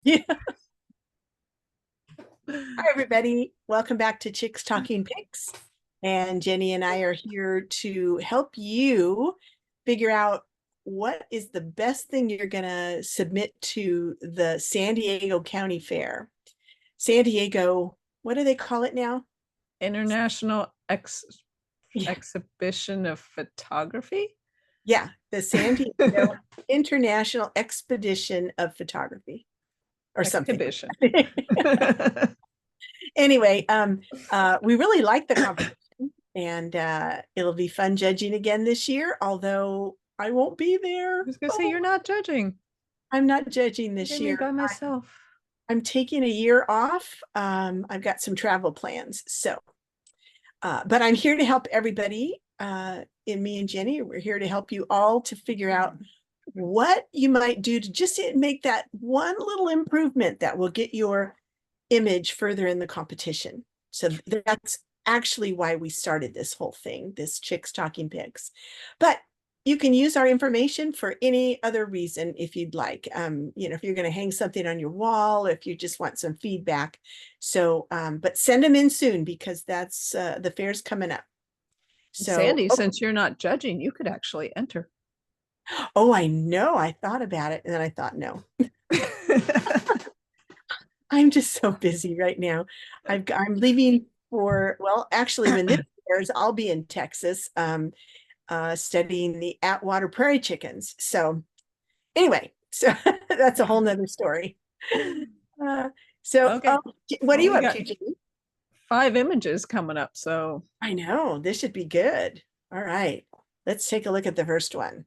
Yeah. Hi, everybody. Welcome back to Chicks Talking Pics. And Jenny and I are here to help you figure out what is the best thing you're going to submit to the San Diego County Fair. San Diego, what do they call it now? International Yeah, Exhibition of Photography. yeah, the San Diego International Expedition of Photography or something. Exhibition. Anyway, we really like the competition, and it'll be fun judging again this year, although I won't be I there. was gonna say Oh, you're not judging. I'm not judging this Leave me year. by myself. I'm taking a year off. I've got some travel plans. So, but I'm here to help everybody. In me and Jenny, we're here to help you all to figure out what you might do to just make that one little improvement that will get your image further in the competition. So that's actually why we started this whole thing, this Chicks Talking Pics. But you can use our information for any other reason if you'd like. If you're going to hang something on your wall, if you just want some feedback. So, but send them in soon because that's the fair's coming up. So, Sandy, since you're not judging, you could actually enter. oh, I know. I thought about it and then I thought, no. I'm just so busy right now. I'm leaving for, well, actually, when this airs, I'll be in Texas studying the Atwater prairie chickens. So anyway, so that's a whole nother story. Uh, so Okay. what are Well, you we up got to, Jenny? 5 images coming up, so I know, this should be good. All right, let's take a look at the first one.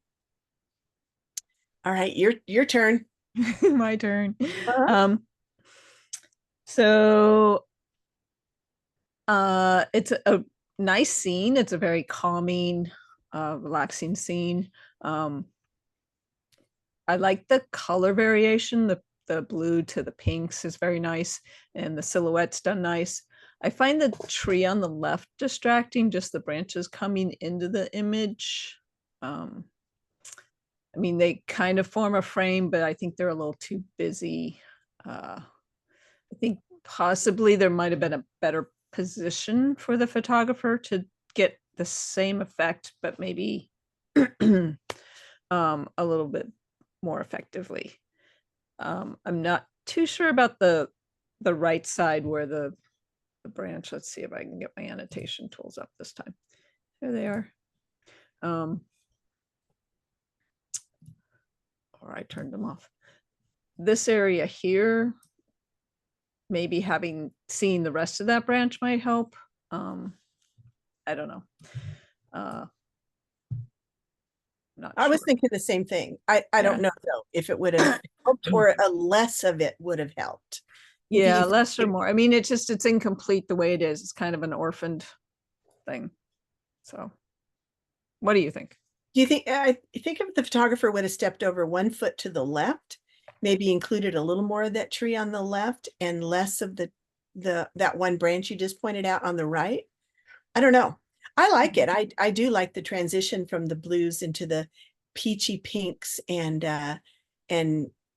All right, your turn. my turn. Uh-huh. Um, so it's a nice scene. It's a very calming, relaxing scene. Um, I like the color variation. The blue to the pinks is very nice, and the silhouette's done nice. I find the tree on the left distracting, just the branches coming into the image. Um, I mean, they kind of form a frame, but I think they're a little too busy. I think possibly there might have been a better position for the photographer to get the same effect, but maybe a little bit more effectively. I'm not too sure about the right side where the branch. Let's see if I can get my annotation tools up this time. There they are. Or I turned them off. This area here, maybe having seen the rest of that branch might help. I don't know. Not I sure. was thinking the same thing. I don't Yeah. know though if it would have helped or a less of it would have helped. Do Yeah, you less or think more. I mean, it's incomplete the way it is. It's kind of an orphaned thing. So, what do you think? I think if the photographer would have stepped over 1 foot to the left, maybe included a little more of that tree on the left and less of the that one branch you just pointed out on the right. I don't know. I like it. I do like the transition from the blues into the peachy pinks and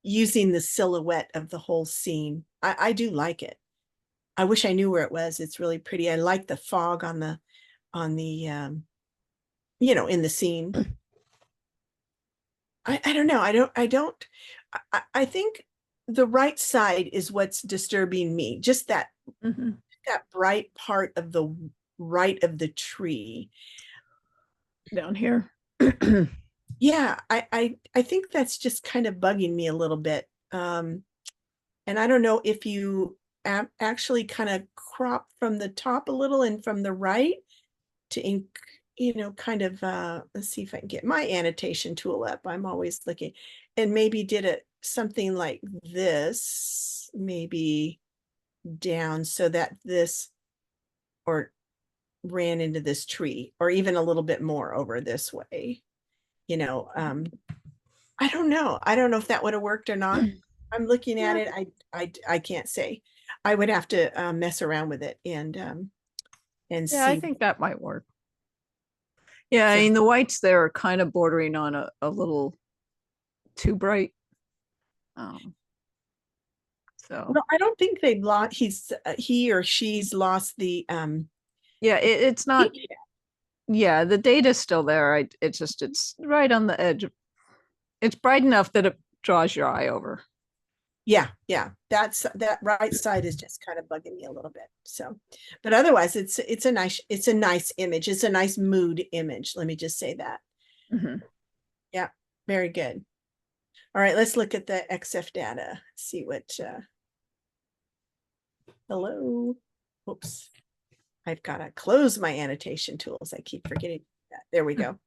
using the silhouette of the whole scene. I do like it. I wish I knew where it was. It's really pretty. I like the fog on the in the scene. I don't know. I think the right side is what's disturbing me. Just Mm-hmm. that bright part of the right of the tree. Down here. Yeah, I think that's just kind of bugging me a little bit. And I don't know if you actually kind of crop from the top a little and from the right to kind of let's see if I can get my annotation tool up. I'm always looking, and maybe did it something like this, maybe down so that this or ran into this tree or even a little bit more over this way. You know, I don't know. I don't know if that would have worked or not. I'm looking at Yeah. it. I can't say. I would have to mess around with it and Yeah, I see. think that might work. Yeah, I So mean the whites there are kind of bordering on a little too bright. Um, So No, I don't think they've lost, he or she's lost the, yeah, it's not, detail. yeah, the data's still there. It's right on the edge. It's bright enough that it draws your eye over. Yeah, yeah, that right side is just kind of bugging me a little bit. So, but otherwise, it's a nice image. It's a nice mood image. Let me just say that. Mhm. Yeah, very good. All right, let's look at the XF data. See what. Hello. Oops. I've got to close my annotation tools. I keep forgetting that. There we go.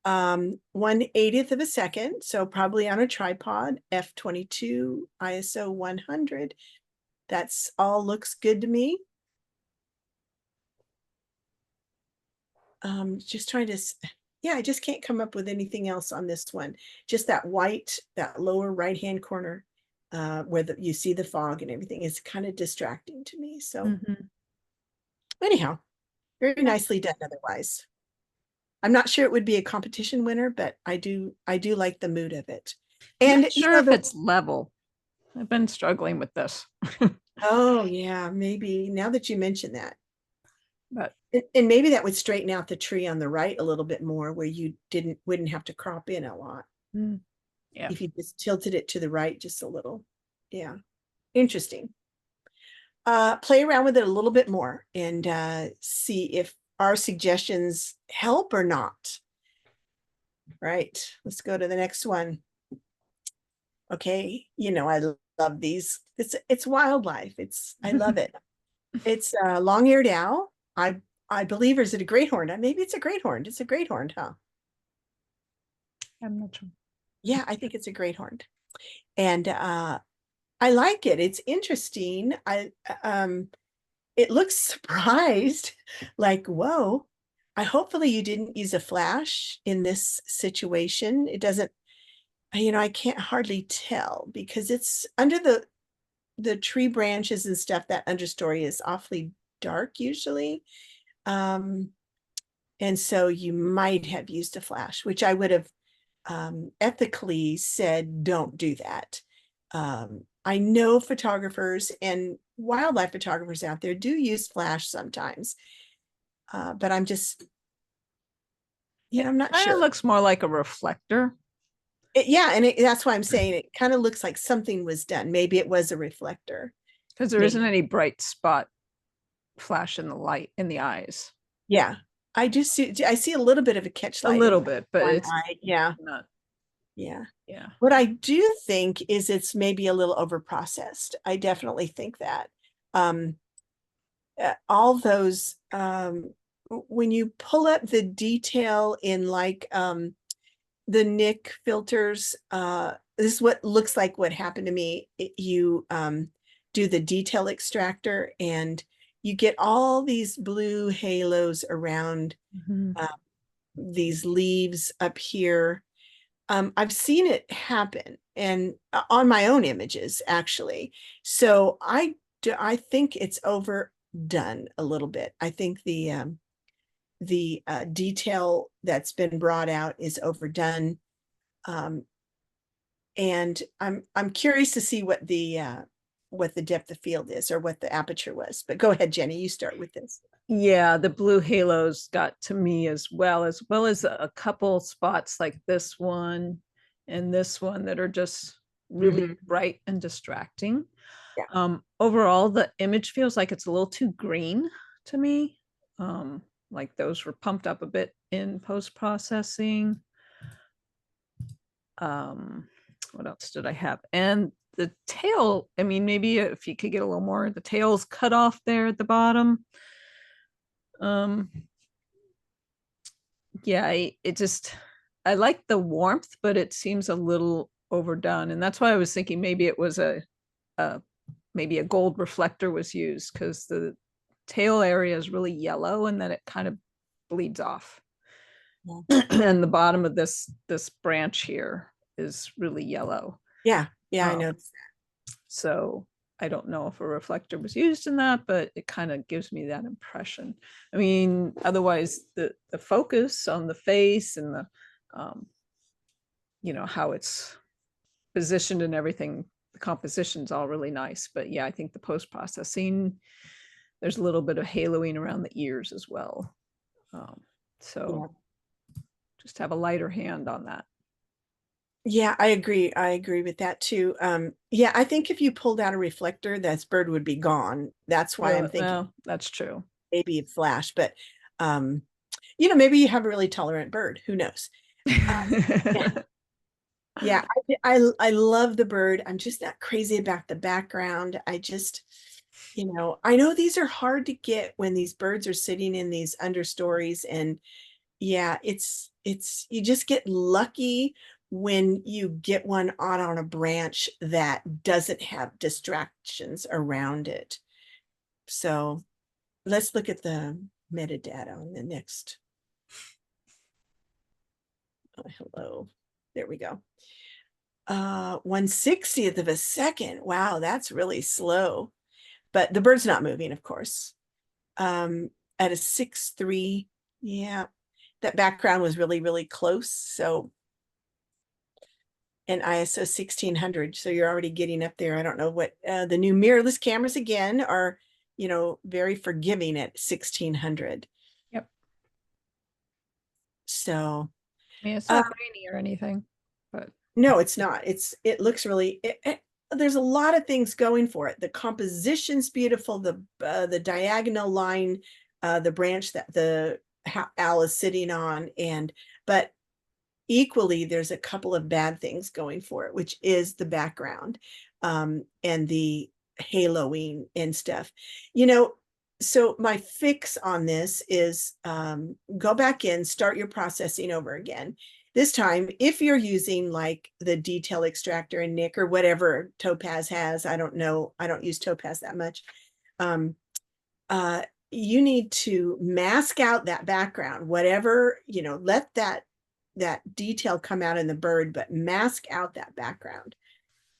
1/80th of a second. So probably on a tripod, f22, ISO 100. That's all looks good to me. Just trying to, yeah, I just can't come up with anything else on this one. Just that white, that lower right-hand corner, where you see the fog and everything is kind of distracting to me. So Mhm. anyhow, very Yeah. nicely done otherwise. I'm not sure it would be a competition winner, but I do like the mood of it. I'm And not sure if it's level. I've been struggling with this. oh yeah, maybe now that you mention that. But And maybe that would straighten out the tree on the right a little bit more where you wouldn't have to crop in a lot yeah. if you just tilted it to the right just a little. Yeah, interesting. Play around with it a little bit more and see if our suggestions help or not. Right, let's go to the next one. Okay, I love these. It's wildlife. I love it. It's a long-eared owl. I believe, or is it a great horn? Maybe it's a great horn. It's a great horn, huh? I'm not sure. Yeah, I think it's a great horn. And I like it. It's interesting. It looks surprised, like, whoa. Hopefully you didn't use a flash in this situation. It doesn't, I can't hardly tell because it's under the tree branches and stuff. That understory is awfully dark usually. Um, and so you might have used a flash, which I would have ethically said, don't do that. I know photographers and wildlife photographers out there do use flash sometimes, but I'm just, I'm not Kind of sure. looks more like a reflector Yeah, and that's why I'm saying it kind of looks like something was done. Maybe it was a reflector. because there isn't Maybe. any bright spot flash in the light in the eyes. Yeah, I see a little bit of a catch A light little in bit, but one it's eye. Yeah, not. yeah. Yeah. What I do think is it's maybe a little over processed. I definitely think that. Um, all those when you pull up the detail in like the Nick filters, this is what looks like what happened to me. You do the detail extractor and you get all these blue halos around Mhm. uh, these leaves up here. I've seen it happen and on my own images actually. So I think it's overdone a little bit. I think the detail that's been brought out is overdone. Um, and I'm curious to see what the depth of field is or what the aperture was. But go ahead, Jenny, you start with this. Yeah, the blue halos got to me as well as a couple spots like this one and this one that are just really Mhm. bright and distracting. Yeah. Overall, the image feels like it's a little too green to me. Like those were pumped up a bit in post processing. Um, what else did I have? And the tail, I mean, maybe if you could get a little more, the tail's cut off there at the bottom. Um, yeah, I like the warmth, but it seems a little overdone. And that's why I was thinking maybe it was a maybe a gold reflector was used because the tail area is really yellow and then it kind of bleeds off. Yeah. And the bottom of this branch here is really yellow. Yeah. Yeah, I Um, know. so I don't know if a reflector was used in that, but it kind of gives me that impression. I mean, otherwise the focus on the face and the how it's positioned and everything the composition's all really nice. But yeah, I think the post-processing, there's a little bit of haloing around the ears as well. So Yeah. just have a lighter hand on that. Yeah, I agree. I agree with that too. Yeah, I think if you pulled out a reflector, that bird would be gone. That's why I'm thinking Well, that's true. maybe a flash, but um, maybe you have a really tolerant bird. Who knows? Yeah, yeah. I love the bird. I'm just not crazy about the background. I just, I know these are hard to get when these birds are sitting in these understories, and yeah, it's you just get lucky when you get one out on a branch that doesn't have distractions around it. So let's look at the metadata on the next. Oh, hello. There we go. 1/60th of a second. Wow, that's really slow. But the bird's not moving, of course. At a 6.3, yeah, that background was really, really close. So, and ISO 1600. So you're already getting up there. I don't know what the new mirrorless cameras again are, very forgiving at 1600. Yep. So, I mean, it's not grainy or anything, but no, it's not. It looks really there's a lot of things going for it. The composition's beautiful, the diagonal line, the branch that the owl is sitting on, but equally there's a couple of bad things going for it, which is the background and the haloing and stuff. So my fix on this is go back in, start your processing over again. This time, if you're using like the detail extractor in Nick or whatever Topaz has, I don't know, I don't use Topaz that much. Um, you need to mask out that background, whatever, let that detail come out in the bird, but mask out that background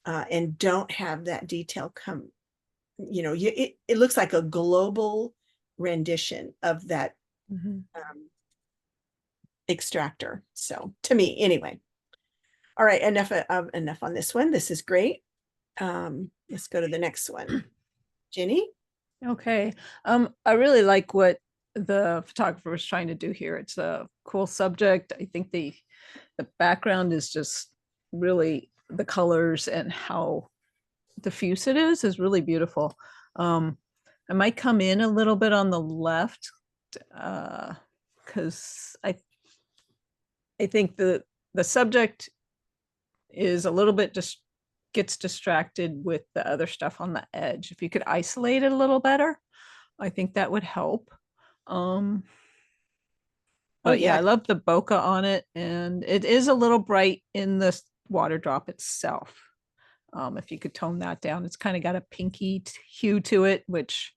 and don't have that detail come, it looks like a global rendition of that extractor. So to me, anyway. All right, enough on this one. This is great. Let's go to the next one. Jenny? okay. I really like what the photographer was trying to do here. It's a cool subject. I think the background is just really, the colors and how diffuse it is really beautiful. I might come in a little bit on the left because I think the subject is a little bit just gets distracted with the other stuff on the edge. If you could isolate it a little better, I think that would help. But yeah, I love the bokeh on it, and it is a little bright in the water drop itself. If you could tone that down, it's kind of got a pinky hue to it, which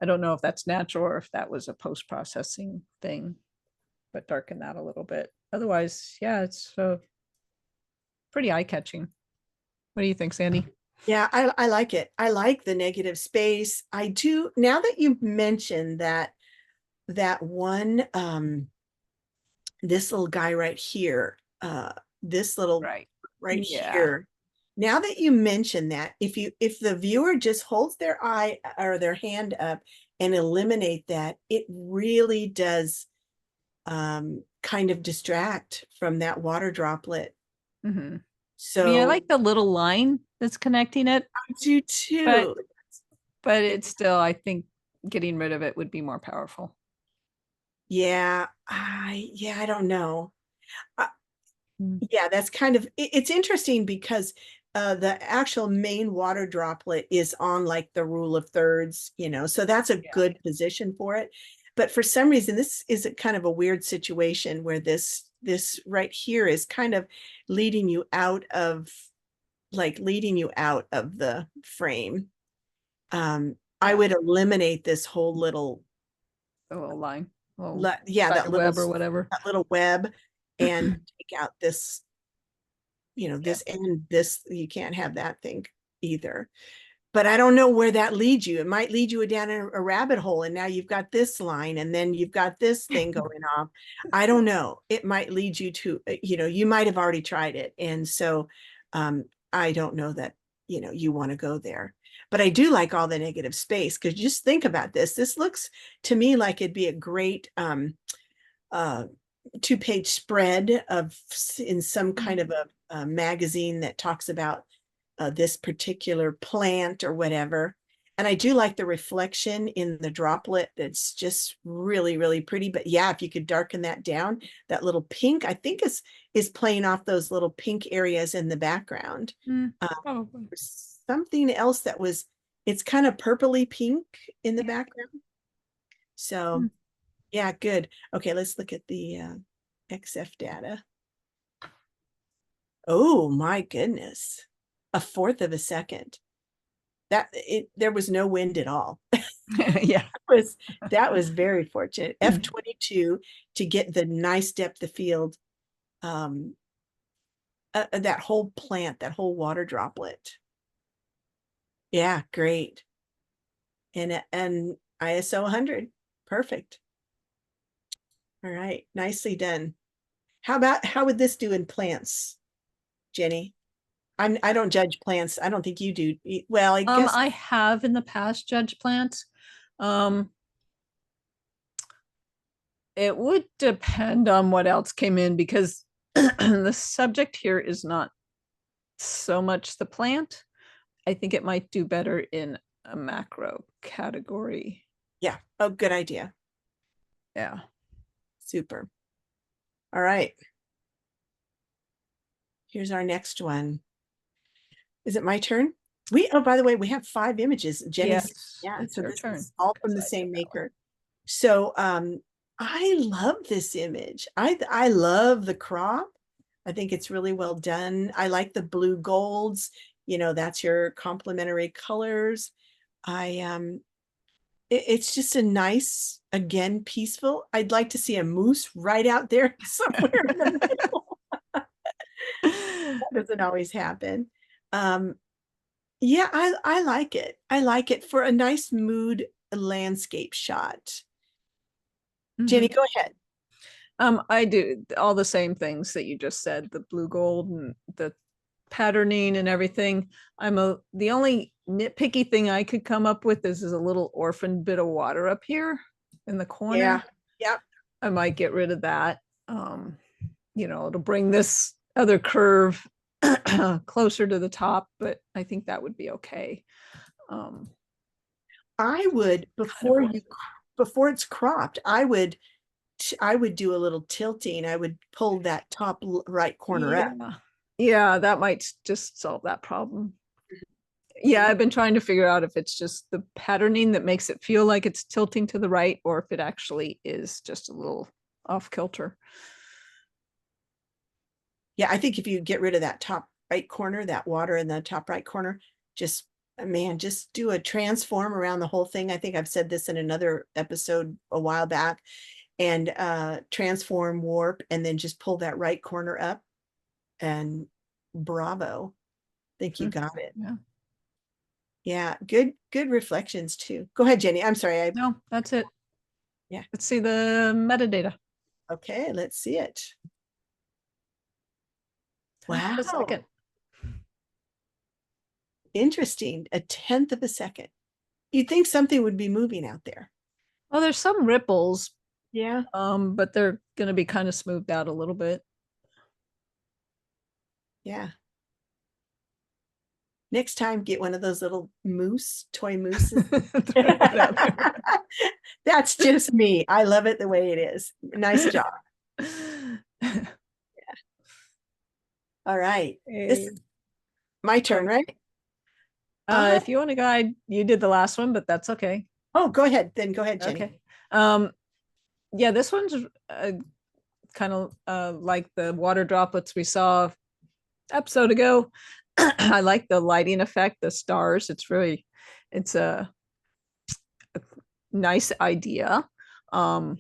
I don't know if that's natural or if that was a post-processing thing, but darken that a little bit. Otherwise, yeah, it's pretty eye-catching. What do you think, Sandy? Yeah, I like it. I like the negative space. I do, now that you mentioned that one, this little guy right here, this little Right. right Yeah. here. Now that you mention that, if the viewer just holds their eye or their hand up and eliminate that, it really does kind of distract from that water droplet. Mm-hmm. I mean, I So like the little line that's connecting it, I do but too. it's still, I think getting rid of it would be more powerful. Yeah, I don't know. Uh, Mm. yeah, that's kind of it's interesting because the actual main water droplet is on like the rule of thirds, so that's a Yeah. good position for it. But for some reason, this is a kind of a weird situation where this right here is kind of leading you out of the frame. I would eliminate this whole little The little line, little yeah, spider web or whatever. that little web and take out this, Yeah. this and this. You can't have that thing either. But I don't know where that leads you. It might lead you down a rabbit hole, and now you've got this line, and then you've got this thing going off. I don't know. It might lead you to, you might have already tried it, and so I don't know that you want to go there. But I do like all the negative space, because just think about this. This looks to me like it'd be a great 2-page spread in some kind of a magazine that talks about this particular plant or whatever. And I do like the reflection in the droplet. That's just really, really pretty. But yeah, if you could darken that down, that little pink, I think is playing off those little pink areas in the background. Probably. Something else it's kind of purpley pink in the background. So yeah, good. Okay, let's look at the XF data. Oh my goodness. 1/4 of a second. There was no wind at all. Yeah. That was very fortunate. F22 to get the nice depth of field. That whole plant, that whole water droplet. Yeah, great. And ISO 100. Perfect. All right, nicely done. How would this do in plants, Jenny? I don't judge plants. I don't think you do. Well, I guess I have in the past judged plants. It would depend on what else came in, because the subject here is not so much the plant. I think it might do better in a macro category. Yeah. Oh, good idea. Yeah. Super. All right. Here's our next one. Is it my turn? Oh, by the way, we have 5 images. Jenny's, Yes, yeah, it's so your this turn, is all from the because I same did that one. maker. So I love this image. I love the crop. I think it's really well done. I like the blue golds. That's your complementary colors. It's just a nice, again, peaceful. I'd like to see a moose right out there somewhere in the middle. That doesn't always happen. Yeah, I like it. I like it for a nice mood landscape shot. Jenny, go ahead. I do all the same things that you just said, the blue gold and the patterning and everything. The only nitpicky thing I could come up with is a little orphan bit of water up here in the corner. Yeah. Yep. I might get rid of that. It'll bring this other curve closer to the top, but I think that would be okay. I would, before it's cropped, I would do a little tilting. I would pull that top right corner up. Yeah, that might just solve that problem. Yeah, I've been trying to figure out if it's just the patterning that makes it feel like it's tilting to the right, or if it actually is just a little off kilter. Yeah, I think if you get rid of that top right corner, that water in the top right corner, just do a transform around the whole thing. I think I've said this in another episode a while back. And transform, warp, and then just pull that right corner up, and bravo. I think you got it. Yeah, good reflections too. Go ahead, Jenny. I'm sorry. No, that's it. Yeah. Let's see the metadata. Okay, let's see it. Wow. A second. Interesting. 1/10 of a second. You'd think something would be moving out there. Well, there's some ripples. Yeah. But they're going to be kind of smoothed out a little bit. Yeah. Next time, get one of those little toy mooses. That's just me. I love it the way it is. Nice job. Yeah. All right. This is my turn, right? If you want to guide, you did the last one, but that's okay. Oh, go ahead. Then go ahead, Jenny. Okay. Yeah, this one's kind of like the water droplets we saw episode ago. I like the lighting effect, the stars. It's a nice idea. The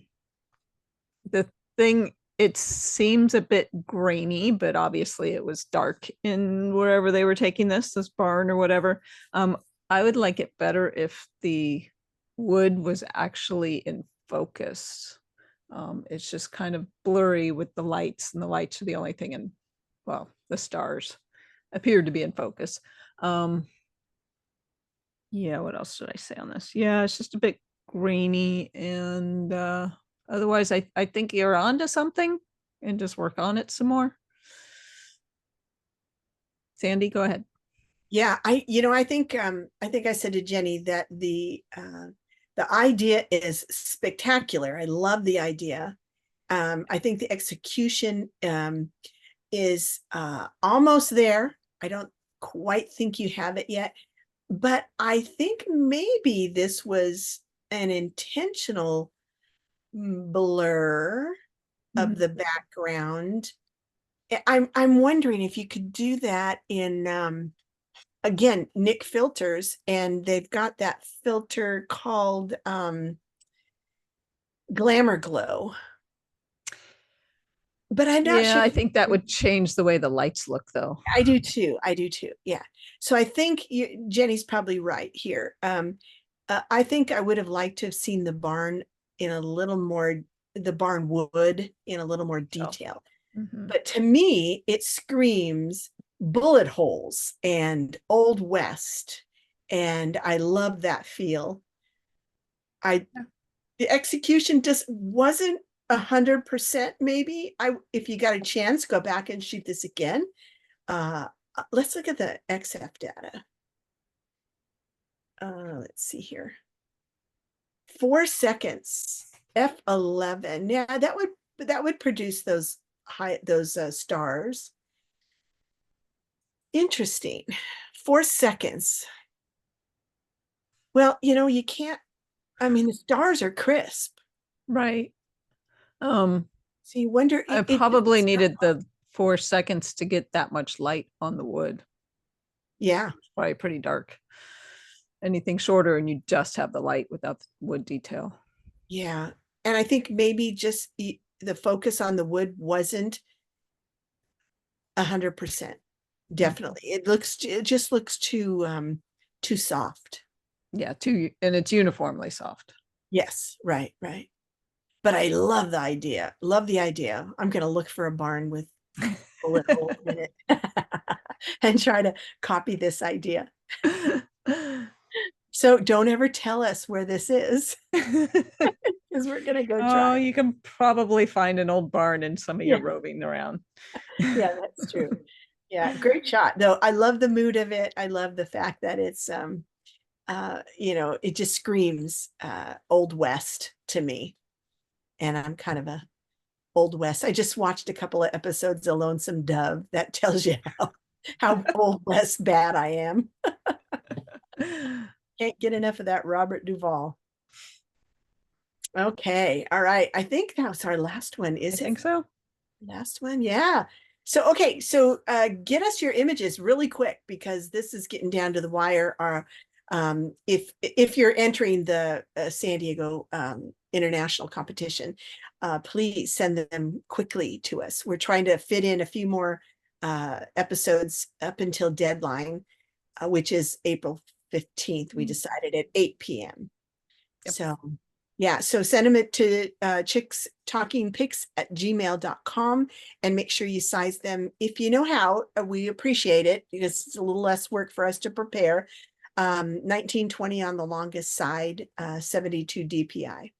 thing, it seems a bit grainy, but obviously it was dark in wherever they were taking this barn or whatever. I would like it better if the wood was actually in focus. It's just kind of blurry with the lights, and the lights are the only thing, and well, the stars appeared to be in focus. Yeah, what else should I say on this? Yeah, it's just a bit grainy, and otherwise I think you're onto something, and just work on it some more. Sandy, go ahead. Yeah, I think I said to Jenny that the idea is spectacular. I love the idea. I think the execution is almost there. I don't quite think you have it yet, but I think maybe this was an intentional blur of Mhm. the background. I'm wondering if you could do that in again, Nick Filters, and they've got that filter called Glamour Glow. But I'm not Yeah, sure. I think that would change the way the lights look, though. I do too. I do too. Yeah. So I think Jenny's probably right here. I think I would have liked to have seen the barn in a little more, the barn wood in a little more Oh. detail. Mhm. But to me, it screams bullet holes and Old West. And I love that feel. I Yeah. The execution just wasn't 100% maybe. If you got a chance, go back and shoot this again. Let's look at the XF data. Let's see here. 4 seconds, F11. Yeah, that would produce those stars. Interesting. 4 seconds. Well, you can't, I mean, the stars are crisp. Right. Um, So you wonder, I it doesn't probably start needed the 4 seconds to get that much light on the wood. yeah. It's probably pretty dark. Anything shorter and you just have the light without the wood detail. Yeah. And I think maybe just the focus on the wood wasn't 100%. Definitely. It just looks too soft. Yeah, and it's uniformly soft. Yes, right, right. But I love the idea. Love the idea. I'm gonna look for a barn with bullet holes in it and try to copy this idea. So don't ever tell us where this is because we're gonna go Oh, try. you can probably find an old barn in some of your Yeah, roving around. yeah, that's true. Yeah, great shot. Though I love the mood of it. I love the fact that it's it just screams Old West to me. And I'm kind of a Old West. I just watched a couple of episodes of Lonesome Dove. That tells you how Old West bad I am. Can't get enough of that Robert Duvall. Okay, all right. I think that was our last one. I Is it think so. last one? Yeah. So okay, so get us your images really quick because this is getting down to the wire. If you're entering the San Diego international competition, please send them quickly to us. We're trying to fit in a few more episodes up until deadline, which is April 15th. We decided at 8 p.m. Yep. So yeah, so send them it to chickstalkingpics@gmail.com and make sure you size them if you know how. We appreciate it because it's a little less work for us to prepare. 1920 on the longest side, 72 DPI.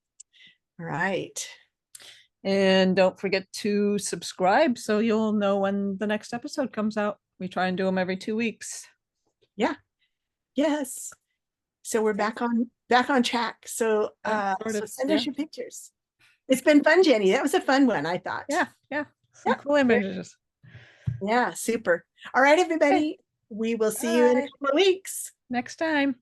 All right. And don't forget to subscribe so you'll know when the next episode comes out. We try and do them every 2 weeks. Yeah. Yes. So we're back on track. So Sort so of. send Yeah. us your pictures. It's been fun, Jenny. That was a fun one, I thought. Yeah. Yeah. Some Yeah. cool images. Yeah, super. All right, Okay. everybody. We will see you in a Bye. couple of weeks. Next time.